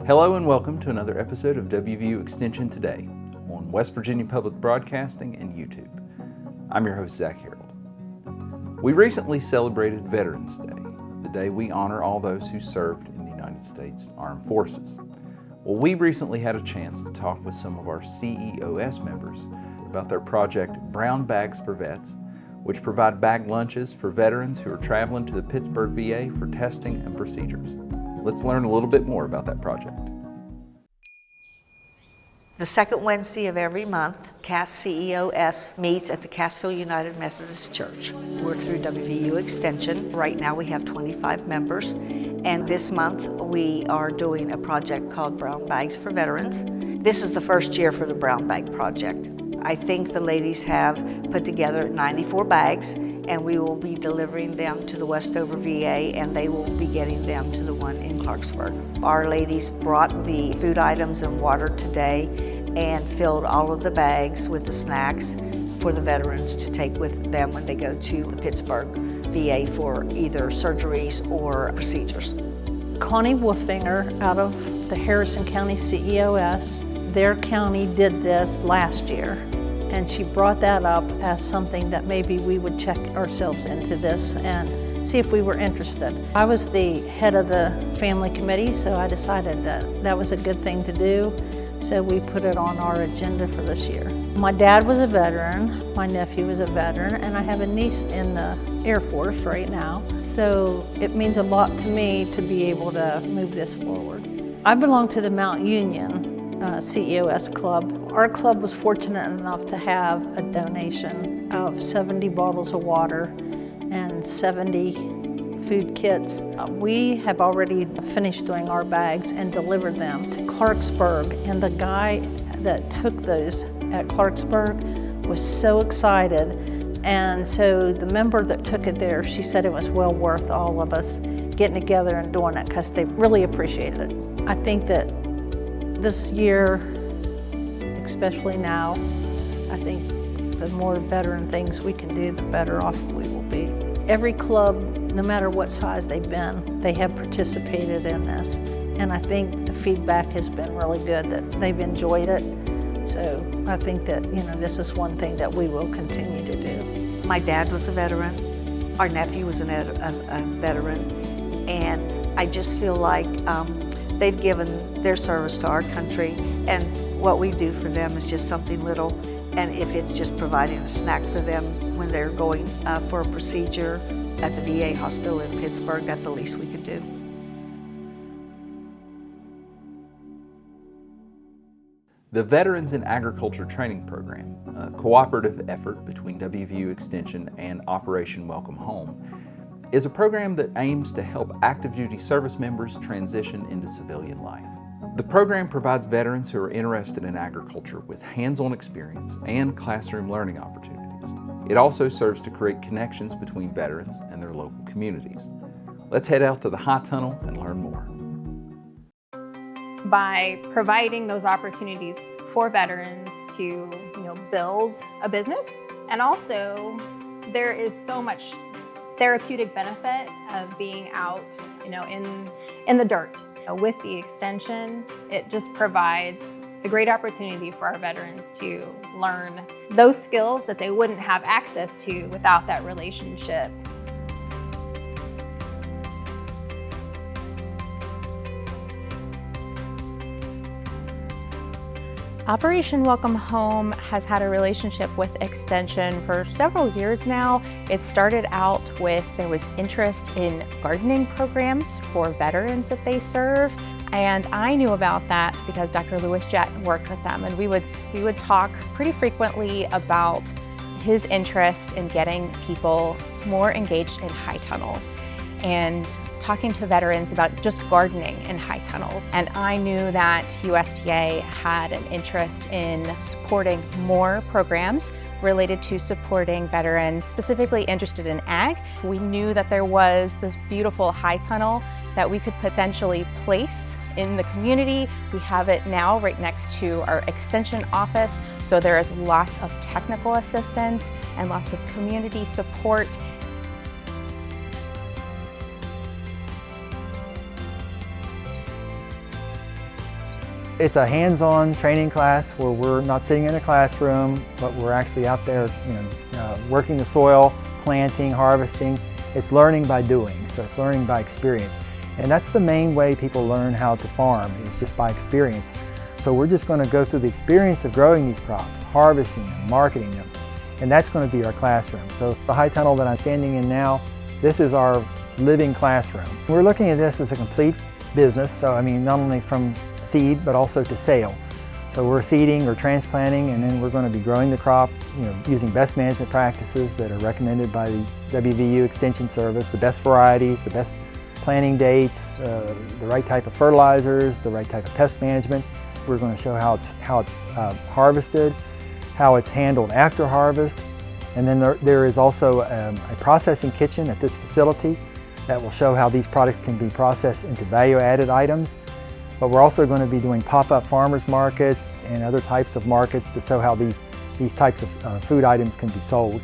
Hello and welcome to another episode of WVU Extension Today on West Virginia Public Broadcasting and YouTube. I'm your host, Zach Harold. We recently celebrated Veterans Day, the day we honor all those who served in the United States Armed Forces. Well, we recently had a chance to talk with some of our CEOS members about their project Brown Bags for Vets, which provide bag lunches for veterans who are traveling to the Pittsburgh VA for testing and procedures. Let's learn a little bit more about that project. The second Wednesday of every month, CAS CEOS meets at the Cassville United Methodist Church. We're through WVU Extension. Right now we have 25 members, and this month we are doing a project called Brown Bags for Veterans. This is the first year for the Brown Bag Project. I think the ladies have put together 94 bags, and we will be delivering them to the Westover VA, and they will be getting them to the one in Clarksburg. Our ladies brought the food items and water today and filled all of the bags with the snacks for the veterans to take with them when they go to the Pittsburgh VA for either surgeries or procedures. Connie Wolfinger out of the Harrison County CEOS, their county did this last year, and she brought that up as something that maybe we would check ourselves into this and see if we were interested. I was the head of the family committee, so I decided that that was a good thing to do, so we put it on our agenda for this year. My dad was a veteran, my nephew was a veteran, and I have a niece in the Air Force right now, so it means a lot to me to be able to move this forward. I belong to the Mount Union CEOS Club. Our club was fortunate enough to have a donation of 70 bottles of water and 70 food kits. We have already finished doing our bags and delivered them to Clarksburg, and the guy that took those at Clarksburg was so excited, and so the member that took it there, she said it was well worth all of us getting together and doing it because they really appreciated it. I think that this year, especially now, I think the more veteran things we can do, the better off we will be. Every club, no matter what size they've been, they have participated in this. And I think the feedback has been really good, that they've enjoyed it. So I think that, this is one thing that we will continue to do. My dad was a veteran, our nephew was a veteran, and I just feel like they've given their service to our country, and what we do for them is just something little, and if it's just providing a snack for them when they're going for a procedure at the VA hospital in Pittsburgh, that's the least we could do. The Veterans in Agriculture Training Program, a cooperative effort between WVU Extension and Operation Welcome Home, is a program that aims to help active duty service members transition into civilian life. The program provides veterans who are interested in agriculture with hands-on experience and classroom learning opportunities. It also serves to create connections between veterans and their local communities. Let's head out to the High Tunnel and learn more. By providing those opportunities for veterans to, build a business, and also there is so much therapeutic benefit of being out, in the dirt. With the extension, it just provides a great opportunity for our veterans to learn those skills that they wouldn't have access to without that relationship. Operation Welcome Home has had a relationship with Extension for several years now. It started out with, there was interest in gardening programs for veterans that they serve. And I knew about that because Dr. Lewis Jett worked with them, and we would talk pretty frequently about his interest in getting people more engaged in high tunnels and talking to veterans about just gardening in high tunnels. And I knew that USDA had an interest in supporting more programs related to supporting veterans, specifically interested in ag. We knew that there was this beautiful high tunnel that we could potentially place in the community. We have it now right next to our extension office, so there is lots of technical assistance and lots of community support. It's a hands-on training class where we're not sitting in a classroom, but we're actually out there, working the soil, planting, harvesting. It's learning by doing, so it's learning by experience. And that's the main way people learn how to farm, is just by experience. So we're just going to go through the experience of growing these crops, harvesting them, marketing them, and that's going to be our classroom. So the high tunnel that I'm standing in now, this is our living classroom. We're looking at this as a complete business, so not only from seed but also to sale. So we're seeding or transplanting, and then we're going to be growing the crop, using best management practices that are recommended by the WVU Extension Service, the best varieties, the best planting dates, the right type of fertilizers, the right type of pest management. We're going to show how it's harvested, how it's handled after harvest, and then there is also a processing kitchen at this facility that will show how these products can be processed into value-added items. But we're also going to be doing pop-up farmers markets and other types of markets to show how these types of food items can be sold.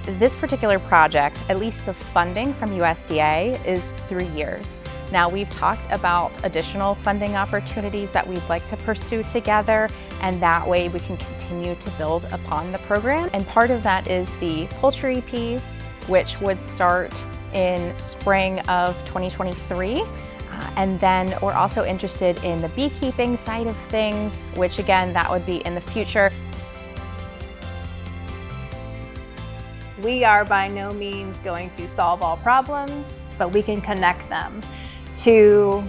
This particular project, at least the funding from USDA, is 3 years. Now, we've talked about additional funding opportunities that we'd like to pursue together, and that way we can continue to build upon the program. And part of that is the poultry piece, which would start in spring of 2023. And then we're also interested in the beekeeping side of things, which again, that would be in the future. We are by no means going to solve all problems, but we can connect them to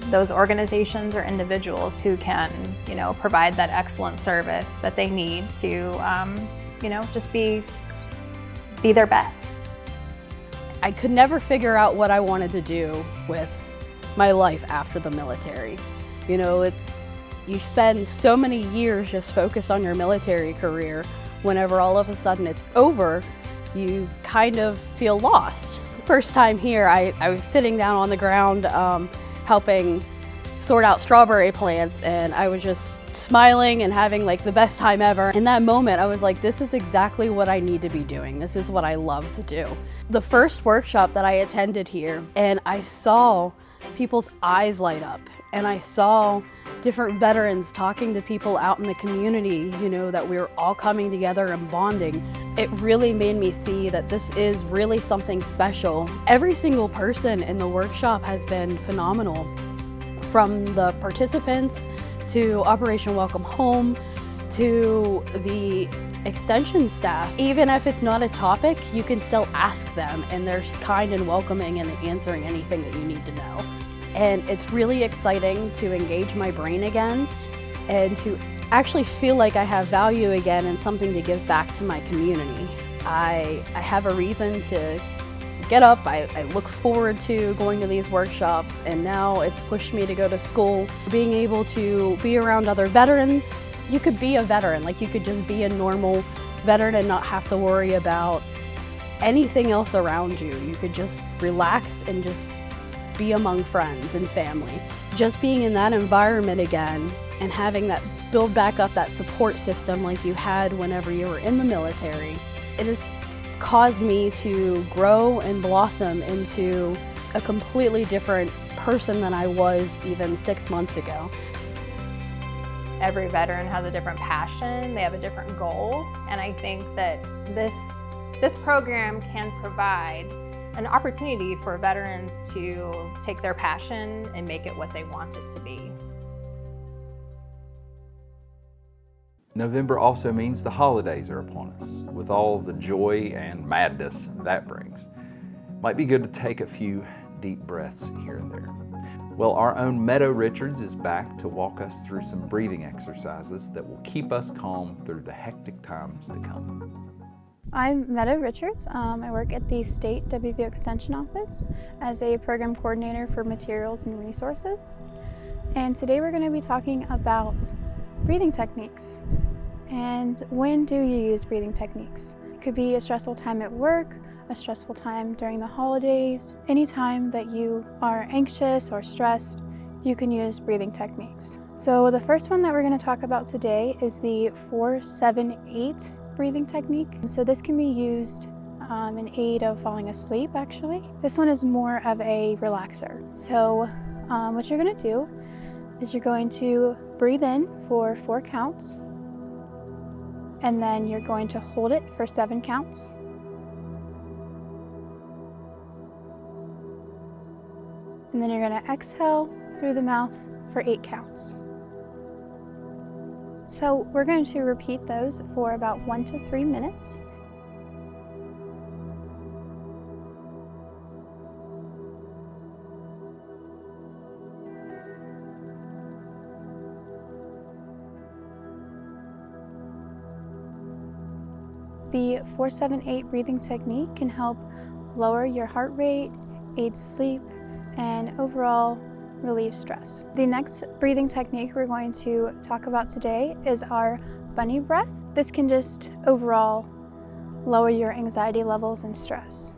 those organizations or individuals who can, provide that excellent service that they need to, just be their best. I could never figure out what I wanted to do with my life after the military. You spend so many years just focused on your military career. Whenever all of a sudden it's over, you kind of feel lost. First time here, I was sitting down on the ground helping sort out strawberry plants, and I was just smiling and having the best time ever. In that moment, I was like, this is exactly what I need to be doing. This is what I love to do. The first workshop that I attended here, and I saw people's eyes light up, and I saw different veterans talking to people out in the community, that we were all coming together and bonding. It really made me see that this is really something special. Every single person in the workshop has been phenomenal. From the participants to Operation Welcome Home to the extension staff. Even if it's not a topic, you can still ask them, and they're kind and welcoming and answering anything that you need to know. And it's really exciting to engage my brain again and to actually feel like I have value again and something to give back to my community. I have a reason to get up. I look forward to going to these workshops, and now it's pushed me to go to school. Being able to be around other veterans, you could be a veteran, you could just be a normal veteran and not have to worry about anything else around you. You could just relax and just be among friends and family. Just being in that environment again and having that build back up that support system like you had whenever you were in the military, it has caused me to grow and blossom into a completely different person than I was even 6 months ago. Every veteran has a different passion, they have a different goal, and I think that this program can provide an opportunity for veterans to take their passion and make it what they want it to be. November also means the holidays are upon us, with all the joy and madness that brings. Might be good to take a few deep breaths here and there. Well, our own Meadoe Richards is back to walk us through some breathing exercises that will keep us calm through the hectic times to come. I'm Meadoe Richards. I work at the State WVU Extension Office as a program coordinator for materials and resources. And today we're going to be talking about breathing techniques. And when do you use breathing techniques? It could be a stressful time at work, a stressful time during the holidays. Anytime that you are anxious or stressed, you can use breathing techniques. So the first one that we're going to talk about today is the 4-7-8 breathing technique. So this can be used in aid of falling asleep, actually. This one is more of a relaxer. So what you're going to do is you're going to breathe in for 4 counts, and then you're going to hold it for 7 counts. And then you're going to exhale through the mouth for 8 counts. So we're going to repeat those for about 1 to 3 minutes. The 4-7-8 breathing technique can help lower your heart rate, aid sleep, and overall relieve stress. The next breathing technique we're going to talk about today is our bunny breath. This can just overall lower your anxiety levels and stress.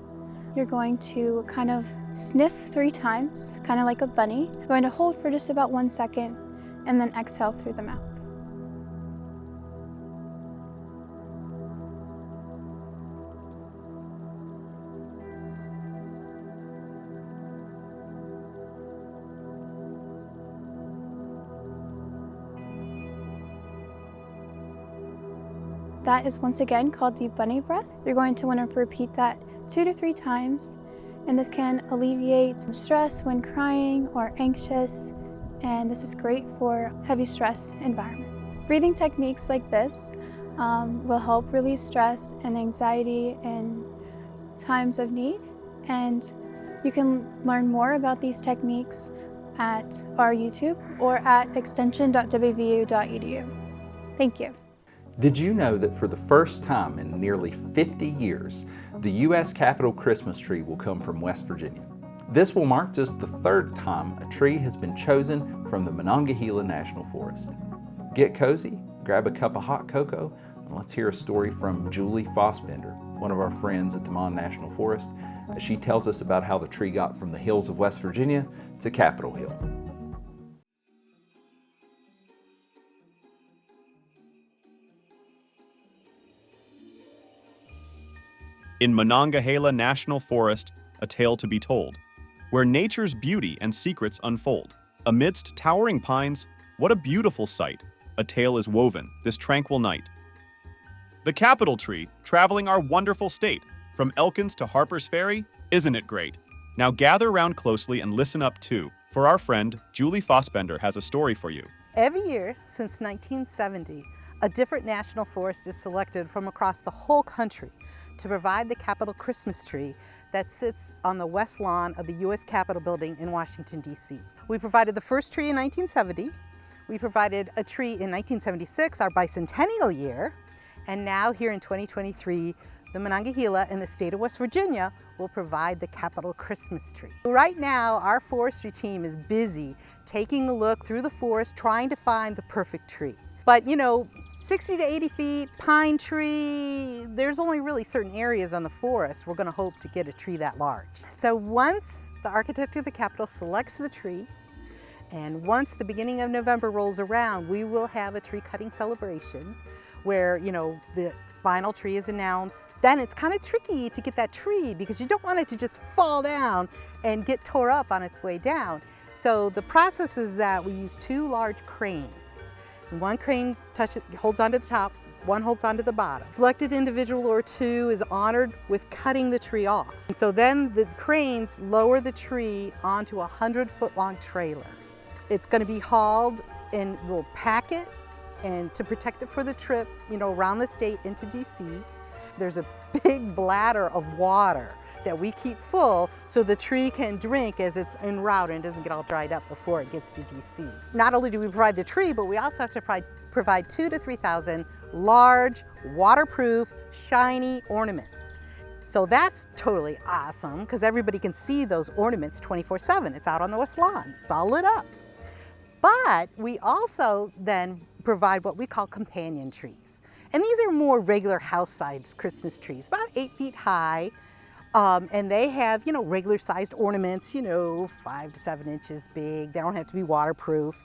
You're going to kind of sniff 3 times, kind of like a bunny. You're going to hold for just about 1 second and then exhale through the mouth. That is once again called the bunny breath. You're going to want to repeat that 2 to 3 times, and this can alleviate some stress when crying or anxious, and this is great for heavy stress environments. Breathing techniques like this will help relieve stress and anxiety in times of need, and you can learn more about these techniques at our YouTube or at extension.wvu.edu. Thank you. Did you know that for the first time in nearly 50 years, the U.S. Capitol Christmas tree will come from West Virginia? This will mark just the 3rd time a tree has been chosen from the Monongahela National Forest. Get cozy, grab a cup of hot cocoa, and let's hear a story from Julie Fossbender, one of our friends at the Mon National Forest, as she tells us about how the tree got from the hills of West Virginia to Capitol Hill. In Monongahela National Forest, a tale to be told, where nature's beauty and secrets unfold. Amidst towering pines, what a beautiful sight, a tale is woven this tranquil night. The Capitol tree, traveling our wonderful state, from Elkins to Harper's Ferry, isn't it great? Now gather round closely and listen up too, for our friend Julie Fossbender has a story for you. Every year since 1970, a different national forest is selected from across the whole country to provide the Capitol Christmas tree that sits on the west lawn of the U.S. Capitol building in Washington, D.C. We provided the first tree in 1970, we provided a tree in 1976, our bicentennial year, and now here in 2023, the Monongahela and the state of West Virginia will provide the Capitol Christmas tree. Right now, our forestry team is busy taking a look through the forest, trying to find the perfect tree. But you know, 60 to 80 feet, pine tree, there's only really certain areas on the forest we're going to hope to get a tree that large. So once the architect of the Capitol selects the tree, and once the beginning of November rolls around, we will have a tree cutting celebration where, you know, the final tree is announced. Then it's kind of tricky to get that tree because you don't want it to just fall down and get tore up on its way down. So the process is that we use 2 large cranes. One crane holds onto the top, one holds onto the bottom. Selected individual or 2 is honored with cutting the tree off. And so then the cranes lower the tree onto a 100-foot-long trailer. It's going to be hauled, and we'll pack it and to protect it for the trip, you know, around the state into DC. There's a big bladder of water that we keep full so the tree can drink as it's en route and doesn't get all dried up before it gets to DC. Not only do we provide the tree, but we also have to provide 2,000 to 3,000 large, waterproof, shiny ornaments. So that's totally awesome because everybody can see those ornaments 24/7. It's out on the west lawn. It's all lit up. But we also then provide what we call companion trees. And these are more regular house-sized Christmas trees, about 8 feet high. And they have, you know, regular sized ornaments, you know, 5 to 7 inches big. They don't have to be waterproof.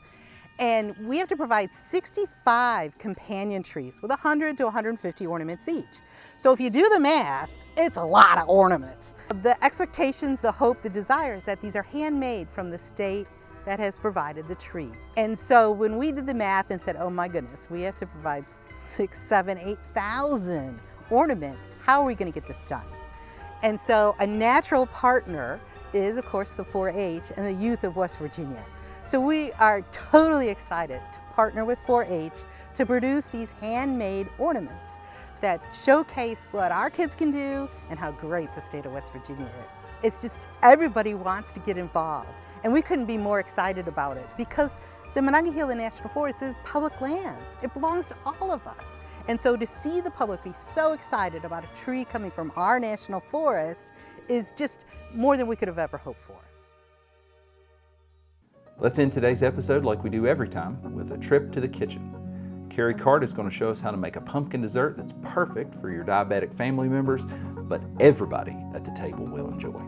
And we have to provide 65 companion trees with 100 to 150 ornaments each. So if you do the math, it's a lot of ornaments. The expectations, the hope, the desire is that these are handmade from the state that has provided the tree. And so when we did the math and said, oh my goodness, we have to provide 6,000, 7,000, 8,000 ornaments, how are we going to get this done? And so a natural partner is, of course, the 4-H and the youth of West Virginia. So we are totally excited to partner with 4-H to produce these handmade ornaments that showcase what our kids can do and how great the state of West Virginia is. It's just everybody wants to get involved, and we couldn't be more excited about it because the Monongahela National Forest is public lands. It belongs to all of us. And so to see the public be so excited about a tree coming from our national forest is just more than we could have ever hoped for. Let's end today's episode like we do every time with a trip to the kitchen. Carrie Cart is going to show us how to make a pumpkin dessert that's perfect for your diabetic family members, but everybody at the table will enjoy.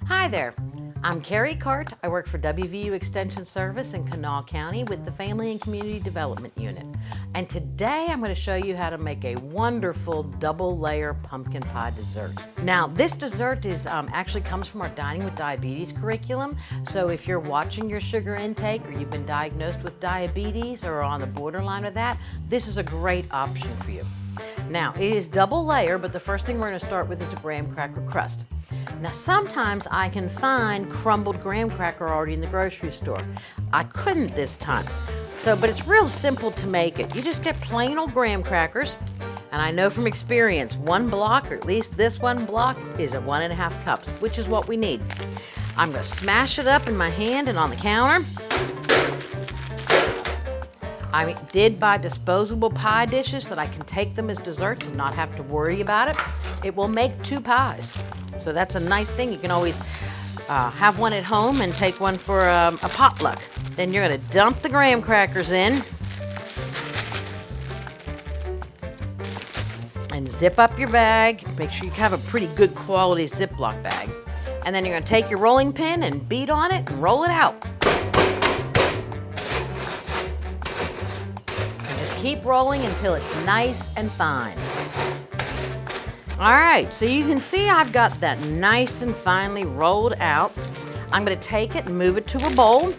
Hi there, I'm Carrie Cart. I work for WVU Extension Service in Kanawha County with the Family and Community Development Unit. And today I'm going to show you how to make a wonderful double layer pumpkin pie dessert. Now this dessert is actually comes from our Dining with Diabetes curriculum. So if you're watching your sugar intake or you've been diagnosed with diabetes or on the borderline of that, this is a great option for you. Now it is double layer, but the first thing we're going to start with is a graham cracker crust. Now sometimes I can find crumbled graham cracker already in the grocery store. I couldn't this time. But it's real simple to make it. You just get plain old graham crackers, and I know from experience, one block, or at least this one block, is at 1.5 cups, which is what we need. I'm gonna smash it up in my hand and on the counter. I did buy disposable pie dishes that I can take them as desserts and not have to worry about it. It will make 2 pies. So that's a nice thing. You can always have one at home and take one for a potluck. Then you're gonna dump the graham crackers in and zip up your bag. Make sure you have a pretty good quality Ziploc bag. And then you're gonna take your rolling pin and beat on it and roll it out. And just keep rolling until it's nice and fine. All right, so you can see I've got that nice and finely rolled out. I'm gonna take it and move it to a bowl.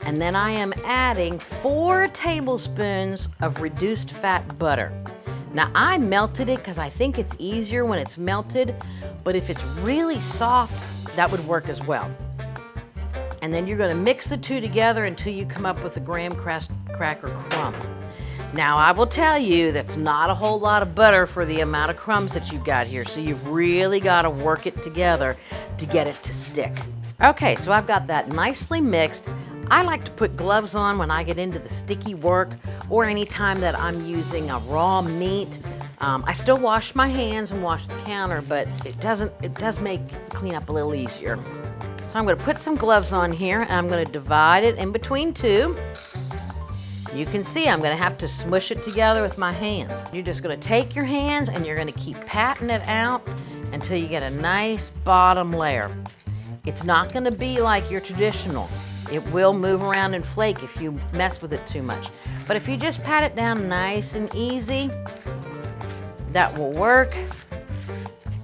And then I am adding 4 tablespoons of reduced fat butter. Now I melted it because I think it's easier when it's melted, but if it's really soft, that would work as well. And then you're gonna mix the 2 together until you come up with a graham cracker crumb. Now I will tell you that's not a whole lot of butter for the amount of crumbs that you've got here, so you've really got to work it together to get it to stick. Okay, so I've got that nicely mixed. I like to put gloves on when I get into the sticky work or anytime that I'm using a raw meat. I still wash my hands and wash the counter, but it does make cleanup a little easier. So I'm going to put some gloves on here and I'm going to divide it in between 2. You can see I'm gonna have to smush it together with my hands. You're just gonna take your hands and you're gonna keep patting it out until you get a nice bottom layer. It's not gonna be like your traditional. It will move around and flake if you mess with it too much. But if you just pat it down nice and easy, that will work.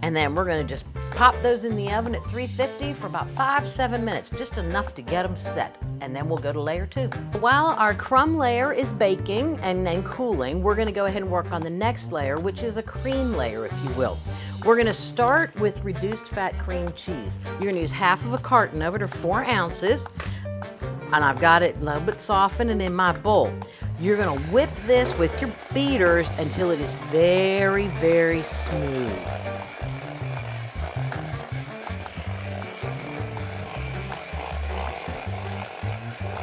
And then we're gonna just pop those in the oven at 350 for about 5-7 minutes, just enough to get them set. And then we'll go to layer 2. While our crumb layer is baking and then cooling, we're gonna go ahead and work on the next layer, which is a cream layer, if you will. We're gonna start with reduced fat cream cheese. You're gonna use half of a carton of it, or 4 ounces. And I've got it a little bit softened and in my bowl. You're gonna whip this with your beaters until it is very, very smooth.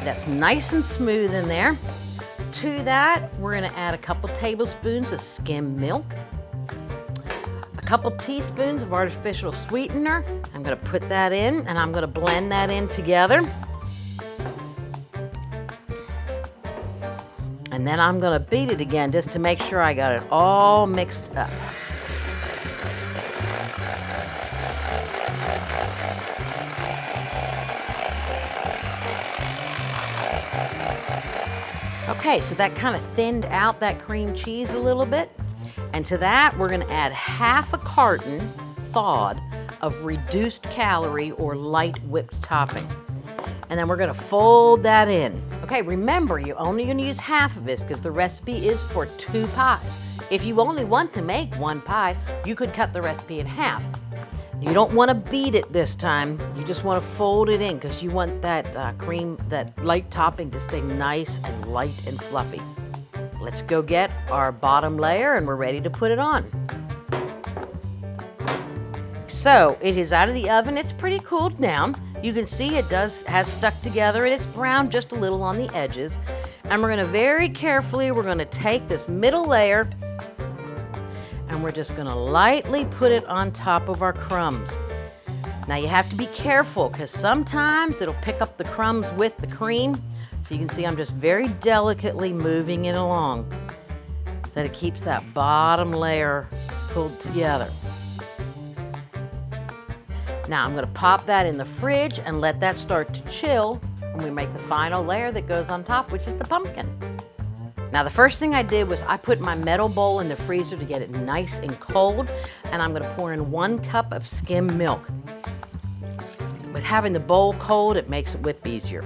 That's nice and smooth in there. To that, we're gonna add a couple tablespoons of skim milk, a couple teaspoons of artificial sweetener. I'm gonna put that in and I'm gonna blend that in together. And then I'm gonna beat it again just to make sure I got it all mixed up. Okay, so that kind of thinned out that cream cheese a little bit. And to that, we're gonna add half a carton, thawed, of reduced calorie or light whipped topping. And then we're gonna fold that in. Okay, remember, you're only gonna use half of this because the recipe is for 2 pies. If you only want to make 1 pie, you could cut the recipe in half. You don't wanna beat it this time. You just wanna fold it in because you want that cream, that light topping to stay nice and light and fluffy. Let's go get our bottom layer and we're ready to put it on. So it is out of the oven, it's pretty cooled down. You can see it has stuck together and it's brown just a little on the edges. And we're gonna very carefully, we're gonna take this middle layer and we're just gonna lightly put it on top of our crumbs. Now you have to be careful because sometimes it'll pick up the crumbs with the cream. So you can see I'm just very delicately moving it along so that it keeps that bottom layer pulled together. Now I'm gonna pop that in the fridge and let that start to chill, and we make the final layer that goes on top, which is the pumpkin. Now the first thing I did was I put my metal bowl in the freezer to get it nice and cold, and I'm gonna pour in 1 cup of skim milk. With having the bowl cold, it makes it whip easier.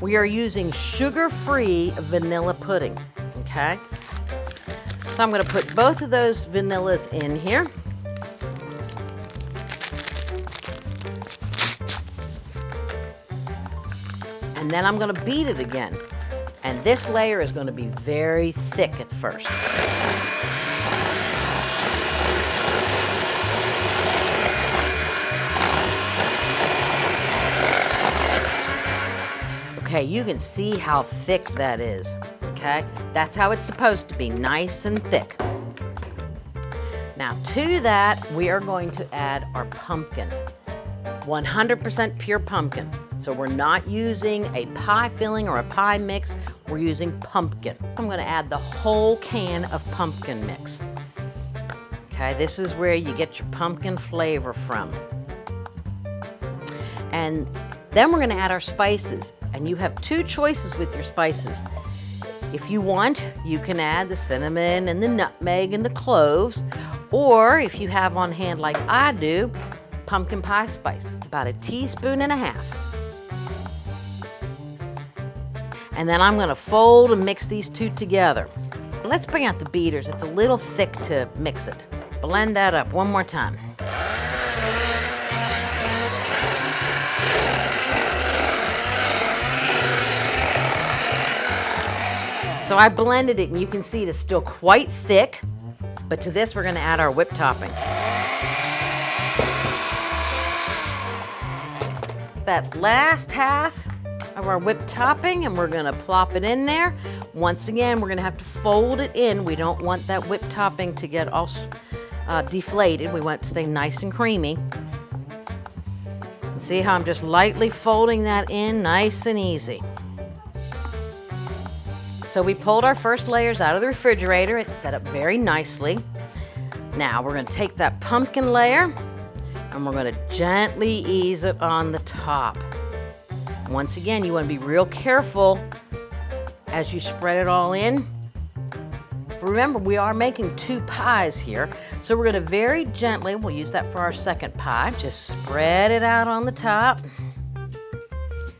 We are using sugar-free vanilla pudding, okay? So I'm gonna put both of those vanillas in here. And then I'm gonna beat it again. And this layer is gonna be very thick at first. Okay, you can see how thick that is, okay? That's how it's supposed to be, nice and thick. Now to that, we are going to add our pumpkin. 100% pure pumpkin. So we're not using a pie filling or a pie mix, we're using pumpkin. I'm gonna add the whole can of pumpkin mix. Okay, this is where you get your pumpkin flavor from. And then we're gonna add our spices. And you have 2 choices with your spices. If you want, you can add the cinnamon and the nutmeg and the cloves, or if you have on hand like I do, pumpkin pie spice, about 1.5 teaspoons. And then I'm gonna fold and mix these 2 together. Let's bring out the beaters. It's a little thick to mix it. Blend that up one more time. So I blended it and you can see it's still quite thick, but to this we're gonna add our whipped topping. That last half of our whipped topping and we're gonna plop it in there. Once again, we're gonna have to fold it in. We don't want that whipped topping to get all deflated. We want it to stay nice and creamy. See how I'm just lightly folding that in, nice and easy. So we pulled our first layers out of the refrigerator. It's set up very nicely. Now we're gonna take that pumpkin layer and we're gonna gently ease it on the top. Once again, you wanna be real careful as you spread it all in. Remember, we are making 2 pies here, so we're gonna very gently, we'll use that for our second pie, just spread it out on the top.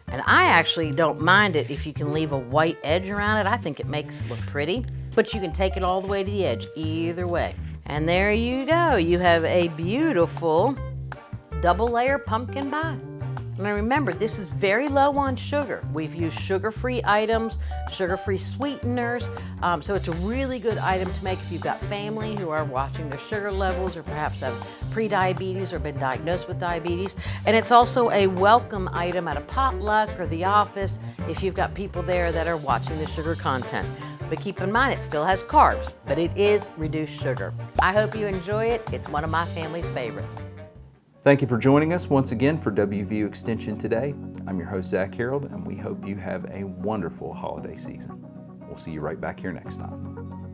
And I actually don't mind it if you can leave a white edge around it. I think it makes it look pretty, but you can take it all the way to the edge, either way. And there you go. You have a beautiful double layer pumpkin pie. Now remember, this is very low on sugar. We've used sugar-free items, sugar-free sweeteners, so it's a really good item to make if you've got family who are watching their sugar levels or perhaps have pre-diabetes or been diagnosed with diabetes. And it's also a welcome item at a potluck or the office if you've got people there that are watching the sugar content. But keep in mind, it still has carbs, but it is reduced sugar. I hope you enjoy it. It's one of my family's favorites. Thank you for joining us once again for WVU Extension Today. I'm your host, Zach Harold, and we hope you have a wonderful holiday season. We'll see you right back here next time.